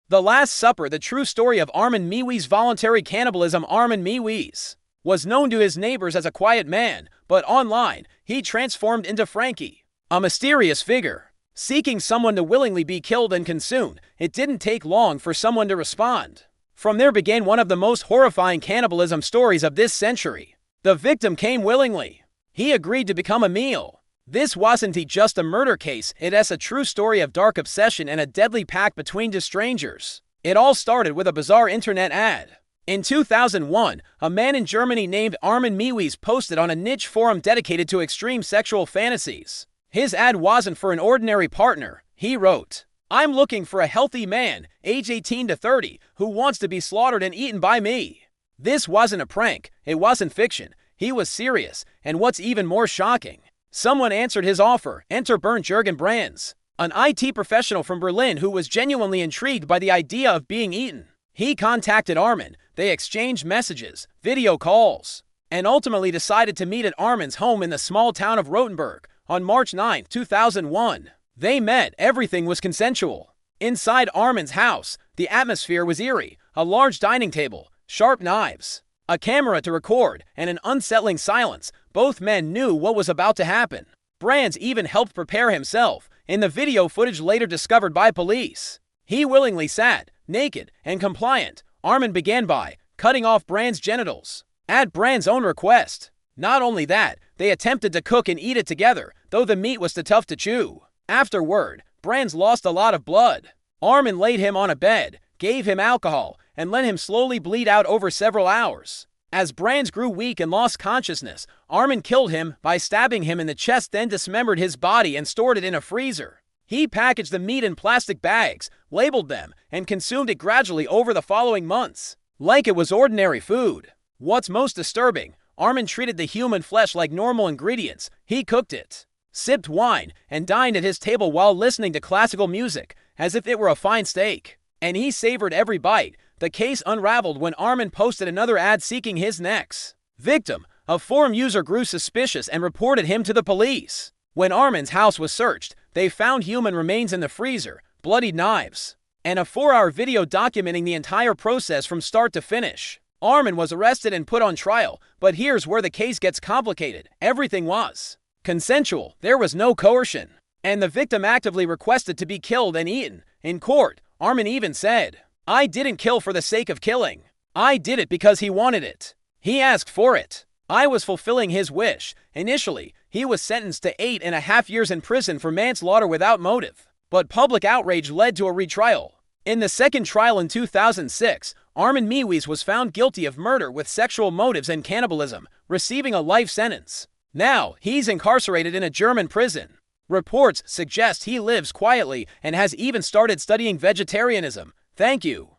The Last Supper, the true story of Armin Meiwes' voluntary cannibalism. Armin Meiwes was known to his neighbors as a quiet man, but online, he transformed into Frankie, a mysterious figure, seeking someone to willingly be killed and consumed. It didn't take long for someone to respond. From there began one of the most horrifying cannibalism stories of this century. The victim came willingly. He agreed to become a meal. This wasn't just a murder case, it's a true story of dark obsession and a deadly pact between two strangers. It all started with a bizarre internet ad. In 2001, a man in Germany named Armin Meiwes posted on a niche forum dedicated to extreme sexual fantasies. His ad wasn't for an ordinary partner. He wrote, "I'm looking for a healthy man, age 18 to 30, who wants to be slaughtered and eaten by me." This wasn't a prank, it wasn't fiction, he was serious, and what's even more shocking, someone answered his offer. Enter Bernd Jürgen Brands, an IT professional from Berlin who was genuinely intrigued by the idea of being eaten. He contacted Armin, they exchanged messages, video calls, and ultimately decided to meet at Armin's home in the small town of Rothenburg on March 9, 2001. They met, everything was consensual. Inside Armin's house, the atmosphere was eerie, a large dining table, sharp knives, a camera to record, and an unsettling silence. Both men knew what was about to happen. Brands even helped prepare himself, in the video footage later discovered by police. He willingly sat, naked and compliant. Armin began by cutting off Brands' genitals, at Brands' own request. Not only that, they attempted to cook and eat it together, though the meat was too tough to chew. Afterward, Brands lost a lot of blood. Armin laid him on a bed, gave him alcohol, and let him slowly bleed out over several hours. As Brands grew weak and lost consciousness, Armin killed him by stabbing him in the chest, then dismembered his body and stored it in a freezer. He packaged the meat in plastic bags, labeled them, and consumed it gradually over the following months, like it was ordinary food. What's most disturbing, Armin treated the human flesh like normal ingredients. He cooked it, sipped wine, and dined at his table while listening to classical music, as if it were a fine steak. And he savored every bite. The case unraveled when Armin posted another ad seeking his next victim. A forum user grew suspicious and reported him to the police. When Armin's house was searched, they found human remains in the freezer, bloodied knives, and a 4-hour video documenting the entire process from start to finish. Armin was arrested and put on trial, but here's where the case gets complicated. Everything was consensual, there was no coercion, and the victim actively requested to be killed and eaten. In court, Armin even said, "I didn't kill for the sake of killing. I did it because he wanted it. He asked for it. I was fulfilling his wish." Initially, he was sentenced to 8.5 years in prison for manslaughter without motive, but public outrage led to a retrial. In the second trial in 2006, Armin Meiwes was found guilty of murder with sexual motives and cannibalism, receiving a life sentence. Now, he's incarcerated in a German prison. Reports suggest he lives quietly and has even started studying vegetarianism. Thank you.